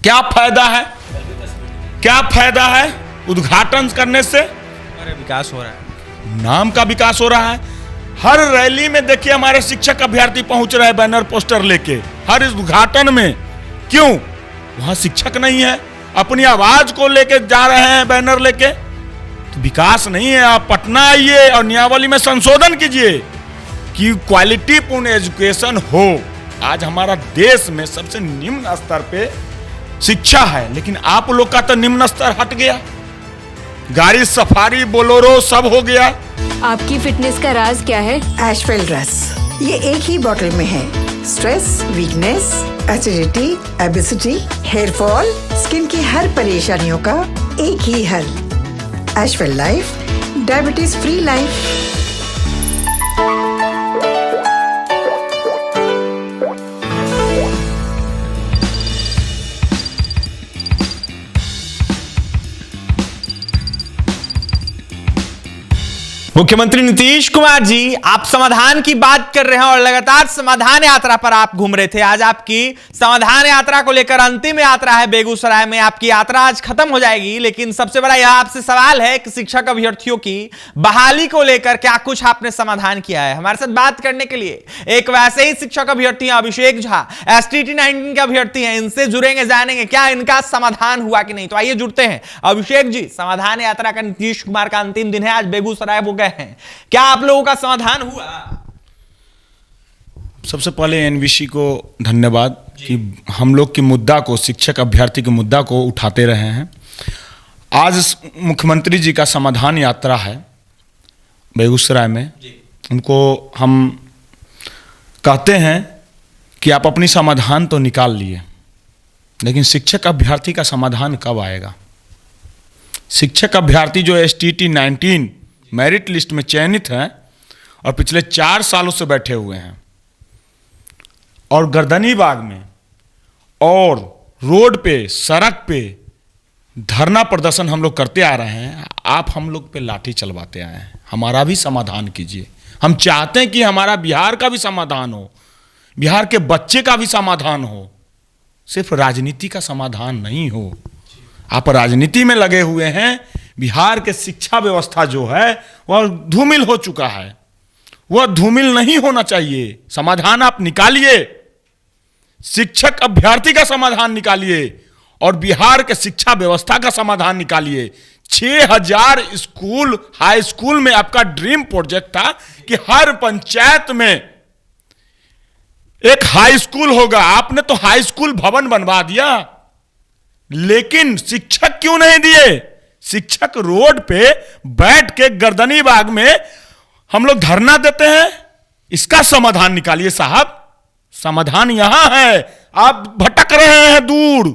क्या फायदा है? क्या फायदा है उद्घाटन करने से? विकास हो रहा है, नाम का विकास हो रहा है। हर रैली में देखिए हमारे शिक्षक अभ्यर्थी पहुंच रहे हैं बैनर पोस्टर लेके, हर इस उद्घाटन में। क्यों? वहां शिक्षक नहीं है, अपनी आवाज को लेके जा रहे हैं बैनर लेके। तो विकास नहीं है। आप पटना आइए और नियमावली में संशोधन कीजिए कि क्वालिटी पूर्ण एजुकेशन हो। आज हमारा देश में सबसे निम्न स्तर पे शिक्षा है, लेकिन आप लोग का तो निम्न स्तर हट गया। गाड़ी सफारी बोलोरो सब हो गया। आपकी फिटनेस का राज क्या है? एशवेल रस, ये एक ही बोतल में है। Stress, weakness, acidity, obesity, hair fall, skin की हर परेशानियों का एक ही हल। Ashwell life, diabetes free life. मुख्यमंत्री नीतीश कुमार जी, आप समाधान की बात कर रहे हैं और लगातार समाधान यात्रा पर आप घूम रहे थे। आज आपकी समाधान यात्रा को लेकर अंतिम यात्रा है बेगूसराय में। आपकी यात्रा आज खत्म हो जाएगी, लेकिन सबसे बड़ा यह आपसे सवाल है कि शिक्षक अभ्यर्थियों की बहाली को लेकर क्या कुछ आपने समाधान किया है? हमारे साथ बात करने के लिए एक वैसे ही शिक्षक अभ्यर्थी हैं, अभिषेक झा, STT 19 के अभ्यर्थी हैं। इनसे जुड़ेंगे, जानेंगे क्या इनका समाधान हुआ कि नहीं। तो आइए जुड़ते हैं। अभिषेक जी, समाधान यात्रा का नीतीश कुमार का अंतिम दिन है, आज बेगूसराय वो गए हैं, क्या आप लोगों का समाधान हुआ? सबसे पहले NBC को धन्यवाद कि हम लोग के मुद्दा को, शिक्षक अभ्यर्थी के मुद्दा को उठाते रहे हैं। आज मुख्यमंत्री जी का समाधान यात्रा है बेगूसराय में। उनको हम कहते हैं कि आप अपनी समाधान तो निकाल लिए, लेकिन शिक्षक अभ्यर्थी का समाधान कब आएगा? शिक्षक अभ्यर्थी जो STT 19 मेरिट लिस्ट में चयनित हैं और पिछले 4 सालों से बैठे हुए हैं और गर्दनीबाग में और रोड पे, सड़क पे धरना प्रदर्शन हम लोग करते आ रहे हैं। आप हम लोग पे लाठी चलवाते आए हैं। हमारा भी समाधान कीजिए। हम चाहते हैं कि हमारा बिहार का भी समाधान हो, बिहार के बच्चे का भी समाधान हो, सिर्फ राजनीति का समाधान नहीं हो। आप राजनीति में लगे हुए हैं। बिहार के शिक्षा व्यवस्था जो है वह धूमिल हो चुका है, वह धूमिल नहीं होना चाहिए। समाधान आप निकालिए, शिक्षक अभ्यर्थी का समाधान निकालिए और बिहार के शिक्षा व्यवस्था का समाधान निकालिए। 6000 स्कूल, हाई स्कूल में आपका ड्रीम प्रोजेक्ट था कि हर पंचायत में एक हाई स्कूल होगा। आपने तो हाई स्कूल भवन बनवा दिया, लेकिन शिक्षक क्यों नहीं दिए? शिक्षक रोड पे बैठ के गर्दनीबाग में हम लोग धरना देते हैं। इसका समाधान निकालिए साहब। समाधान यहां है, आप भटक रहे हैं दूर।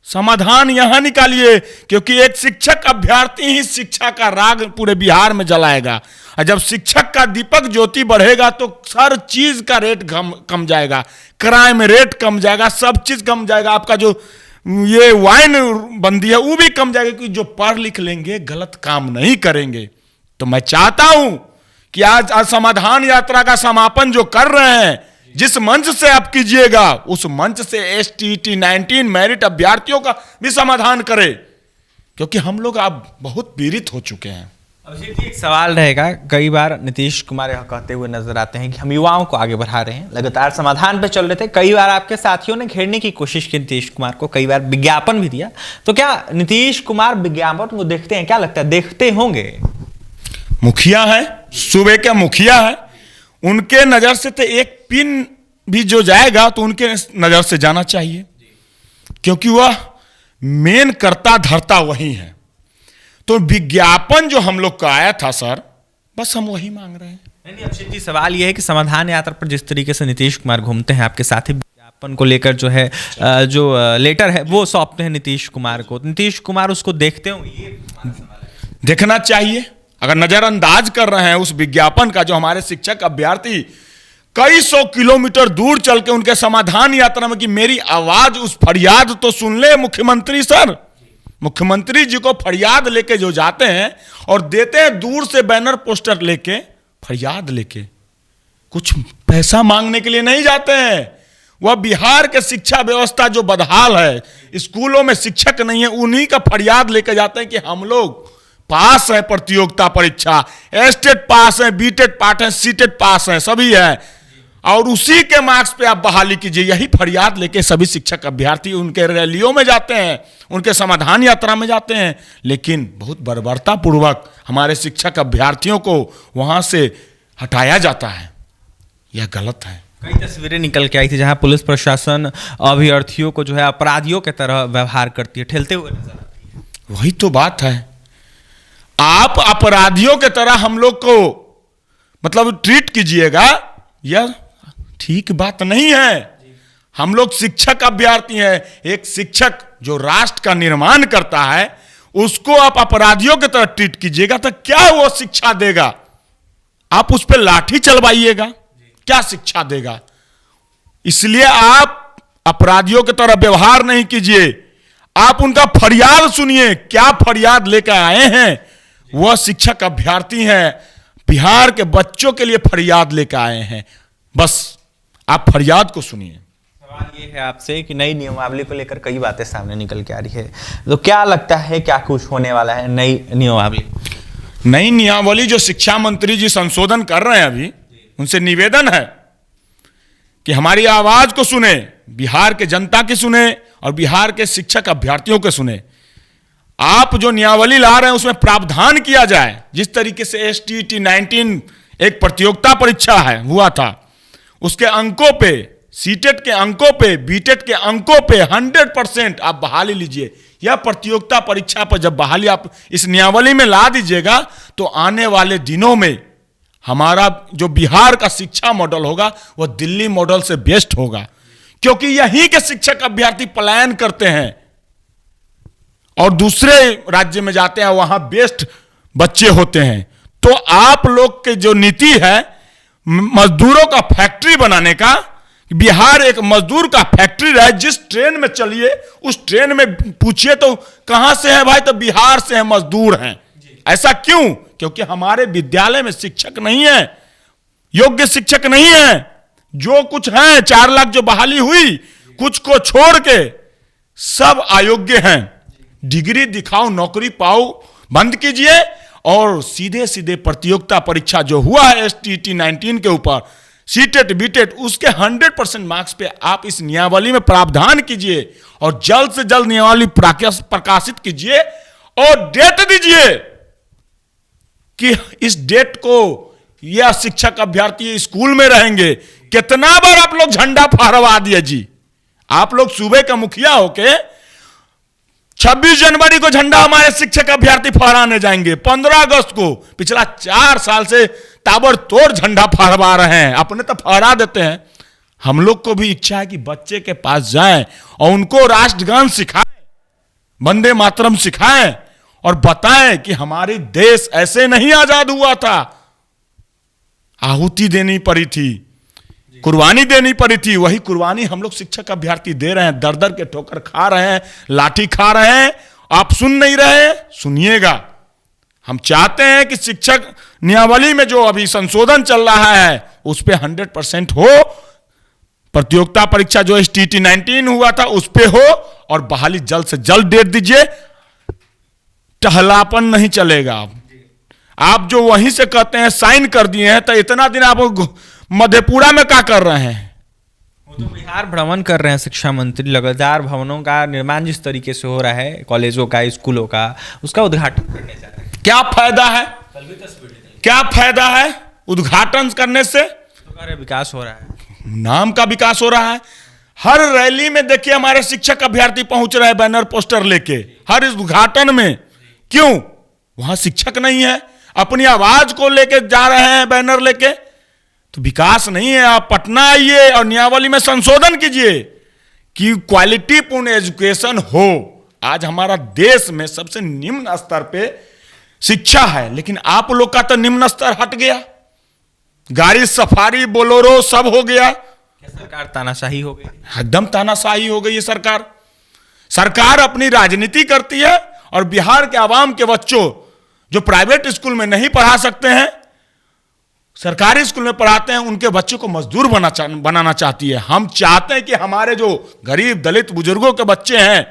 समाधान यहां निकालिए, क्योंकि एक शिक्षक अभ्यर्थी ही शिक्षा का राग पूरे बिहार में जलाएगा। और जब शिक्षक का दीपक ज्योति बढ़ेगा तो हर चीज का रेट कम जाएगा, क्राइम रेट कम जाएगा, सब चीज कम जाएगा। आपका जो ये वाइन बंदी है वो भी कम जाएगी, क्योंकि जो पढ़ लिख लेंगे गलत काम नहीं करेंगे। तो मैं चाहता हूं कि आज समाधान यात्रा का समापन जो कर रहे हैं, जिस मंच से आप कीजिएगा, उस मंच से STT 19 मेरिट अभ्यर्थियों का भी समाधान करें, क्योंकि हम लोग अब बहुत पीड़ित हो चुके हैं। अभिषेक जी, एक सवाल रहेगा। कई बार नीतीश कुमार यह कहते हुए नजर आते हैं कि हम युवाओं को आगे बढ़ा रहे हैं, लगातार समाधान पे चल रहे थे। कई बार आपके साथियों ने घेरने की कोशिश की नीतीश कुमार को, कई बार विज्ञापन भी दिया। तो क्या नीतीश कुमार विज्ञापन को देखते हैं? क्या लगता है देखते होंगे? मुखिया है, सूबे के मुखिया है, उनके नजर से तो एक पिन भी जो जाएगा तो उनके नजर से जाना चाहिए, क्योंकि वह मेन करता धरता वही है। तो विज्ञापन जो हम लोग का आया था सर, बस हम वही मांग रहे हैं। नहीं अभिषेक जी, सवाल यह है कि समाधान यात्रा पर जिस तरीके से नीतीश कुमार घूमते हैं, आपके साथ ही विज्ञापन को लेकर जो है जो लेटर है वो सौंपते हैं नीतीश कुमार को। नीतीश कुमार उसको देखते हो? ये देखना चाहिए। अगर नजरअंदाज कर रहे हैं उस विज्ञापन का, जो हमारे शिक्षक अभ्यर्थी कई 100 किलोमीटर दूर चल के उनके समाधान यात्रा में कि मेरी आवाज, उस फरियाद तो सुन ले मुख्यमंत्री सर। मुख्यमंत्री जी को फरियाद लेके जो जाते हैं और देते हैं दूर से बैनर पोस्टर लेके, फरियाद लेके, कुछ पैसा मांगने के लिए नहीं जाते हैं। वह बिहार के शिक्षा व्यवस्था जो बदहाल है, स्कूलों में शिक्षक नहीं है, उन्हीं का फरियाद लेकर जाते हैं कि हम लोग पास है प्रतियोगिता परीक्षा, एस्टेट पास है, बीटेट पास है, सीटेट पास है, सभी है, और उसी के मार्क्स पे आप बहाली कीजिए। यही फरियाद लेके सभी शिक्षक अभ्यर्थी उनके रैलियों में जाते हैं, उनके समाधान यात्रा में जाते हैं, लेकिन बहुत बर्बरता पूर्वक हमारे शिक्षक अभ्यर्थियों को वहां से हटाया जाता है। यह गलत है। कई तस्वीरें निकल के आई थी जहां पुलिस प्रशासन अभ्यर्थियों को जो है अपराधियों की तरह व्यवहार करती है, ठेलते हुए नजर आती है। वही तो बात है, आप अपराधियों की तरह हम लोग को मतलब ट्रीट कीजिएगा, यह ठीक बात नहीं है। हम लोग शिक्षक अभ्यर्थी हैं। एक शिक्षक जो राष्ट्र का निर्माण करता है उसको आप अपराधियों की तरह ट्रीट कीजिएगा तो क्या वो शिक्षा देगा? आप उस पर लाठी चलवाइएगा, क्या शिक्षा देगा? इसलिए आप अपराधियों की तरह व्यवहार नहीं कीजिए, आप उनका फरियाद सुनिए, क्या फरियाद लेकर आए हैं। वह शिक्षक अभ्यर्थी हैं, बिहार के बच्चों के लिए फरियाद लेकर आए हैं, बस आप फरियाद को सुनिए। सवाल ये है आपसे कि नई नियमावली को लेकर कई बातें सामने निकल के आ रही है, तो क्या लगता है क्या कुछ होने वाला है नई नियमावली? नई नियमावली जो शिक्षा मंत्री जी संशोधन कर रहे हैं अभी, उनसे निवेदन है कि हमारी आवाज को सुने, बिहार के जनता की सुने और बिहार के शिक्षक अभ्यर्थियों के सुने। आप जो नियमावली ला रहे हैं उसमें प्रावधान किया जाए, जिस तरीके से STET 19 एक प्रतियोगिता परीक्षा है हुआ था, उसके अंकों पे, सीटेट के अंकों पे, बीटेट के अंकों पे 100% आप बहाली लीजिए। यह प्रतियोगिता परीक्षा पर जब बहाली आप इस नियमावली में ला दीजिएगा तो आने वाले दिनों में हमारा जो बिहार का शिक्षा मॉडल होगा वह दिल्ली मॉडल से बेस्ट होगा, क्योंकि यहीं के शिक्षक अभ्यर्थी पलायन करते हैं और दूसरे राज्य में जाते हैं, वहां बेस्ट बच्चे होते हैं। तो आप लोग के जो नीति है मजदूरों का फैक्ट्री बनाने का, बिहार एक मजदूर का फैक्ट्री रहे, जिस ट्रेन में चलिए उस ट्रेन में पूछिए तो कहां से है भाई, तो बिहार से है, मजदूर हैं। ऐसा क्यों? क्योंकि हमारे विद्यालय में शिक्षक नहीं है, योग्य शिक्षक नहीं है। जो कुछ है 4 लाख जो बहाली हुई, कुछ को छोड़ के सब अयोग्य हैं। डिग्री दिखाओ, नौकरी पाओ बंद कीजिए और सीधे सीधे प्रतियोगिता परीक्षा जो हुआ है STET 19 के ऊपर, सीटेट बीटेट, उसके 100% मार्क्स पे आप इस नियमावली में प्रावधान कीजिए और जल्द से जल्द नियमावली प्रकाशित कीजिए और डेट दीजिए कि इस डेट को यह शिक्षक अभ्यर्थी स्कूल में रहेंगे। कितना बार आप लोग झंडा फहरवा दिए जी, आप लोग सूबे का मुखिया होके 26 जनवरी को झंडा हमारे शिक्षक अभ्यर्थी फहराने जाएंगे, 15 अगस्त को पिछला 4 साल से ताबड़तोड़ झंडा फहरवा रहे हैं, अपने तो फहरा देते हैं। हम लोग को भी इच्छा है कि बच्चे के पास जाएं और उनको राष्ट्रगान सिखाएं, वंदे मातरम सिखाएं और बताएं कि हमारी देश ऐसे नहीं आजाद हुआ था, आहुति देनी पड़ी थी, कुर्बानी देनी पड़ी थी। वही कुर्बानी हम लोग शिक्षक अभ्यर्थी दे रहे हैं, दर दर के ठोकर खा रहे हैं, लाठी खा रहे हैं। आप सुन नहीं रहे, सुनिएगा। हम चाहते हैं कि शिक्षक नियमावली में जो अभी संशोधन चल रहा है उस पे 100% हो, प्रतियोगिता परीक्षा जो STET 19 हुआ था उस पे हो और बहाली जल्द से जल्द डेट दीजिए। टहलापन नहीं चलेगा। आप जो वहीं से कहते हैं साइन कर दिए हैं, तो इतना दिन आप मधेपुरा में क्या कर रहे हैं? वो तो बिहार भ्रमण कर रहे हैं शिक्षा मंत्री, लगातार भवनों का निर्माण जिस तरीके से हो रहा है, कॉलेजों का, स्कूलों का, उसका उद्घाटन करने जा रहे हैं। क्या फायदा है? क्या फायदा है उद्घाटन करने से? तो विकास हो रहा है, नाम का विकास हो रहा है। हर रैली में देखिए हमारे शिक्षक अभ्यर्थी पहुंच रहे हैं बैनर पोस्टर लेके, हर इस उद्घाटन में। क्यों? वहां शिक्षक नहीं है, अपनी आवाज को लेके जा रहे हैं बैनर लेके, तो विकास नहीं है। आप पटना आइए और नियमावली में संशोधन कीजिए कि क्वालिटी पूर्ण एजुकेशन हो। आज हमारा देश में सबसे निम्न स्तर पे शिक्षा है, लेकिन आप लोग का तो निम्न स्तर हट गया, गाड़ी सफारी बोलोरो सब हो गया। क्या सरकार तानाशाही हो गई? एकदम तानाशाही हो गई है सरकार। सरकार अपनी राजनीति करती है और बिहार के आवाम के बच्चों जो प्राइवेट स्कूल में नहीं पढ़ा सकते हैं, सरकारी स्कूल में पढ़ाते हैं उनके बच्चों को मजदूर बनाना चाहती है। हम चाहते हैं कि हमारे जो गरीब दलित बुजुर्गों के बच्चे हैं,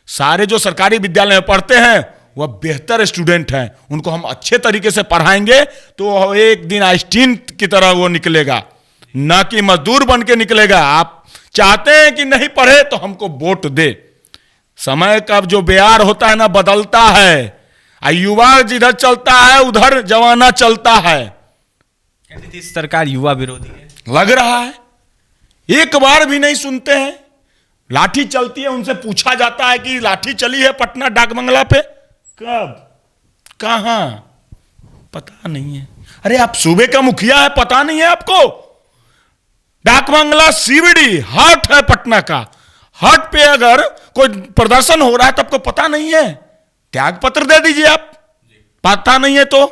सारे जो सरकारी विद्यालय में पढ़ते हैं, वह बेहतर स्टूडेंट हैं। उनको हम अच्छे तरीके से पढ़ाएंगे तो एक दिन आइंस्टीन की तरह वो निकलेगा, ना कि मजदूर बन के निकलेगा। आप चाहते हैं कि नहीं पढ़े तो हमको वोट दे। समय का जो बेयार होता है ना, बदलता है। युवा जिधर चलता है उधर जमाना चलता है। नीतीश सरकार युवा विरोधी है लग रहा है, एक बार भी नहीं सुनते हैं। लाठी चलती है, उनसे पूछा जाता है कि लाठी चली है पटना डाकबंगला पे, कब, कहां, पता नहीं है। अरे आप सूबे का मुखिया है, पता नहीं है आपको? डाकबंगला सीबीडी हाट है पटना का, हाट पे अगर कोई प्रदर्शन हो रहा है तो आपको पता नहीं है? त्याग पत्र दे दीजिए आप, पता नहीं है तो।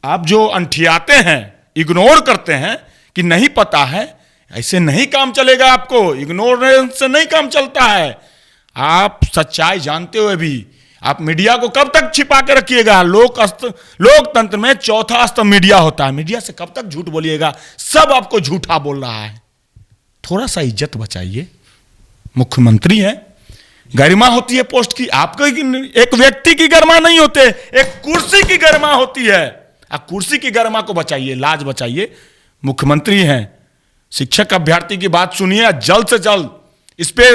आप जो अंठियाते हैं, इग्नोर करते हैं कि नहीं पता है, ऐसे नहीं काम चलेगा। आपको इग्नोरेंस से नहीं काम चलता है। आप सच्चाई जानते हुए भी आप मीडिया को कब तक छिपा के रखिएगा? लोकतंत्र में चौथा स्तंभ मीडिया होता है। मीडिया से कब तक झूठ बोलिएगा? सब आपको झूठा बोल रहा है। थोड़ा सा इज्जत बचाइए। मुख्यमंत्री है, गरिमा होती है पोस्ट की। आपको एक व्यक्ति की गरिमा नहीं होते, एक कुर्सी की गरिमा होती है। आप कुर्सी की गरिमा को बचाइए, लाज बचाइए। मुख्यमंत्री हैं, शिक्षक अभ्यर्थी की बात सुनिए, जल्द से जल्द इस पे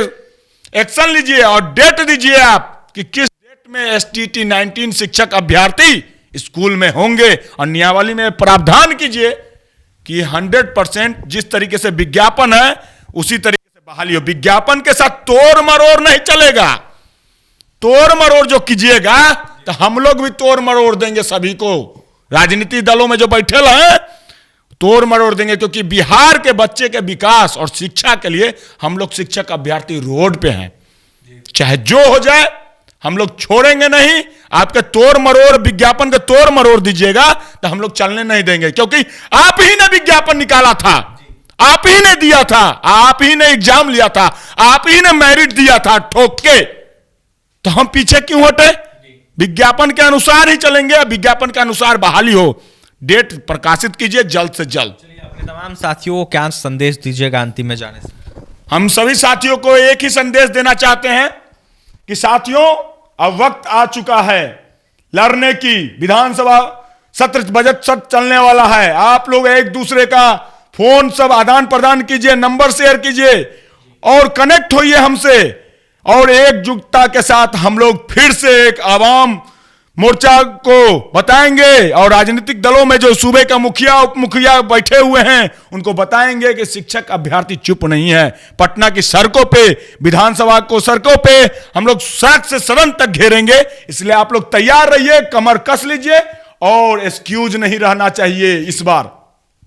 एक्शन लीजिए और डेट दीजिए आप कि किस डेट में STT 19 शिक्षक अभ्यर्थी स्कूल में होंगे। और नियमावली में प्रावधान कीजिए कि 100% जिस तरीके से विज्ञापन है उसी तरीके से बहाली हो। विज्ञापन के साथ तोड़ मरोड़ नहीं चलेगा। तोड़ मरोड़ जो कीजिएगा तो हम लोग भी तोड़ मरोड़ देंगे। सभी को, राजनीतिक दलों में जो बैठे हैं, तोड़ मरोड़ देंगे। क्योंकि बिहार के बच्चे के विकास और शिक्षा के लिए हम लोग शिक्षक अभ्यर्थी रोड पे हैं। चाहे जो हो जाए हम लोग छोड़ेंगे नहीं। आपके तोड़ मरोड़, विज्ञापन के तोड़ मरोड़ दीजिएगा तो हम लोग चलने नहीं देंगे। क्योंकि आप ही ने विज्ञापन निकाला था, आप ही ने दिया था, आप ही ने एग्जाम लिया था, आप ही ने मेरिट दिया था ठोक के। तो हम पीछे क्यों हटे? विज्ञापन के अनुसार ही चलेंगे। विज्ञापन के अनुसार बहाली हो। डेट प्रकाशित कीजिए जल्द से जल्द। अपने तमाम साथियों को क्या संदेश दीजिएगा अंतिम में जाने से? हम सभी साथियों को एक ही संदेश देना चाहते हैं कि साथियों, अब वक्त आ चुका है लड़ने की। विधानसभा सत्र, बजट सत्र चलने वाला है। आप लोग एक दूसरे का फोन सब आदान प्रदान कीजिए, नंबर शेयर कीजिए और कनेक्ट होइए हमसे। और एकजुटता के साथ हम लोग फिर से एक आवाम मोर्चा को बताएंगे और राजनीतिक दलों में जो सूबे का मुखिया उप मुखिया बैठे हुए हैं उनको बताएंगे कि शिक्षक अभ्यर्थी चुप नहीं है। पटना की सड़कों पे, विधानसभा को सड़कों पे हम लोग सड़क से सदन तक घेरेंगे। इसलिए आप लोग तैयार रहिए, कमर कस लीजिए और एक्सक्यूज नहीं रहना चाहिए इस बार।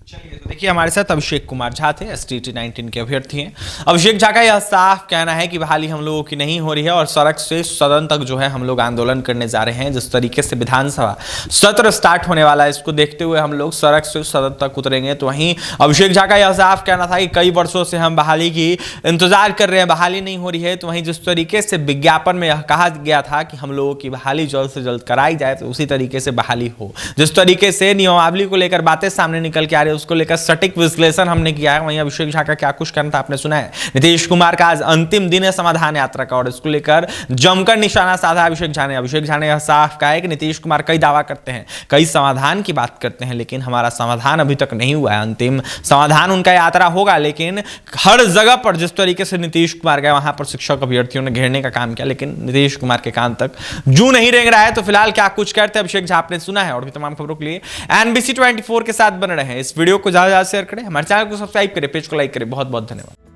चलिए, तो देखिए हमारे साथ अभिषेक कुमार झा थे, STT 19 के अभ्यर्थी हैं। अभिषेक झा का यह साफ कहना है कि बहाली हम लोगों की नहीं हो रही है और सड़क से सदन तक जो है हम लोग आंदोलन करने जा रहे हैं। जिस तरीके से विधानसभा सत्र स्टार्ट होने वाला है, इसको देखते हुए हम लोग सड़क से सदन तक उतरेंगे। तो वहीं अभिषेक झा का यह साफ कहना था कि कई वर्षों से हम बहाली की इंतजार कर रहे हैं, बहाली नहीं हो रही है। तो वहीं जिस तरीके से विज्ञापन में यह कहा गया था कि हम लोगों की बहाली जल्द से जल्द कराई जाए, तो उसी तरीके से बहाली हो। जिस तरीके से नियमावली को लेकर बातें सामने निकल के आ रही है, उसको लेकर सटीक विश्लेषण हमने किया है। वहीं अभिषेक झा का क्या कुछ कहना था आपने सुना है। नीतीश कुमार का आज अंतिम दिन है समाधान यात्रा का और इसको लेकर जमकर निशाना साधा अभिषेक झा ने। अभिषेक झा ने यह साफ कहा है कि नीतीश कुमार कई दावा करते हैं, कई समाधान की बात करते हैं, लेकिन हमारा समाधान अभी तक नहीं हुआ है। अंतिम समाधान उनका यात्रा होगा, लेकिन हर जगह पर जिस तरीके से नीतीश कुमार गए वहां पर शिक्षक अभ्यर्थियों ने घेरने का काम किया, लेकिन नीतीश कुमार के कान तक जू नहीं रेंग रहा है। तो फिलहाल क्या कुछ कहते हैं अभिषेक झा आपने सुना है। और भी तमाम खबरों के लिए NBC 24 के साथ बने रहे हैं। इस वीडियो को ज्यादा शेयर करें, हमारे चैनल को सब्सक्राइब करें, पेज को लाइक करें। बहुत बहुत धन्यवाद।